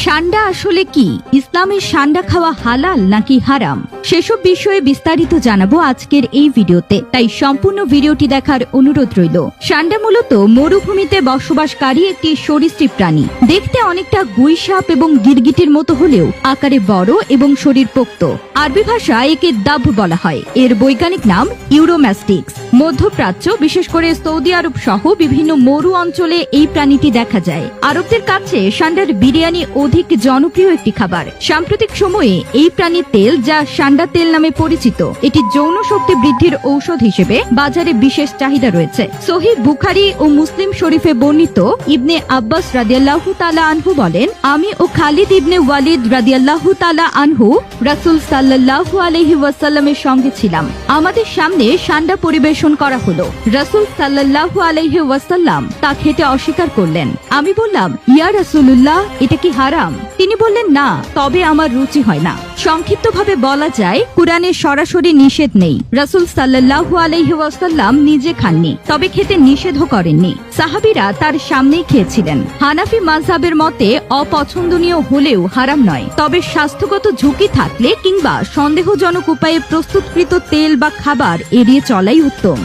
সান্ডা আসলে কি? ইসলামে সান্ডা খাওয়া হালাল নাকি হারাম? সেসব বিষয়ে বিস্তারিত জানাবো আজকের এই ভিডিওতে, তাই সম্পূর্ণ ভিডিওটি দেখার অনুরোধ রইল। সান্ডা মূলত মরুভূমিতে বসবাসকারী একটি সরীসৃপ প্রাণী। দেখতে অনেকটা গুইসাপ এবং গিরগিটির মতো হলেও আকারে বড় এবং শরীর পোক্ত। আরবি ভাষায় একে দাব বলা হয়। এর বৈজ্ঞানিক নাম ইউরোম্যাস্টিক্স। মধ্যপ্রাচ্য, বিশেষ করে সৌদি আরব সহ বিভিন্ন মরু অঞ্চলে এই প্রাণীটি দেখা যায়। আরবদের কাছে সান্ডার বিরিয়ানি অধিক জনপ্রিয় একটি খাবার। সাম্প্রতিক সময়ে এই প্রাণীর তেল, যা সান্ডা তেল নামে পরিচিত, এটি যৌন শক্তি বৃদ্ধির ঔষধ হিসেবে বাজারে বিশেষ চাহিদা রয়েছে। সহিহ বুখারী ও মুসলিম শরীফে বর্ণিত ইবনে আব্বাস রাদিয়াল্লাহু তাআলা আনহু বলেন, আমি ও খালিদ ইবনে ওয়ালিদ রাদিয়াল্লাহু তাআলা আনহু রাসূল সাল্লাল্লাহু আলাইহি ওয়াসাল্লামের সঙ্গে ছিলাম। আমাদের সামনে সান্ডা পরিবেশন করা হলো। রাসূল সাল্লাল্লাহু আলাইহি ওয়াসাল্লাম তা খেতে অস্বীকার করলেন। আমি বললাম, ইয়া রাসূলুল্লাহ, এটা কি হারাম? তিনি বললেন, না, তবে আমার রুচি হয় না। সংক্ষিপ্তভাবে বলা যায়, কুরআনে সরাসরি নিষেধ নেই। রাসূল সাল্লাল্লাহু আলাইহি ওয়াসাল্লাম নিজে খাননি, তবে খেতে নিষেধও করেননি। সাহাবীরা তার সামনেই খেয়েছিলেন। হানাফি মাযহাবের মতে অপছন্দনীয় হলেও হারাম নয়, তবে স্বাস্থ্যগত ঝুঁকি থাকলে কিংবা সন্দেহজনক উপায়ে প্রস্তুতকৃত তেল বা খাবার এড়িয়ে চলাই উত্তম।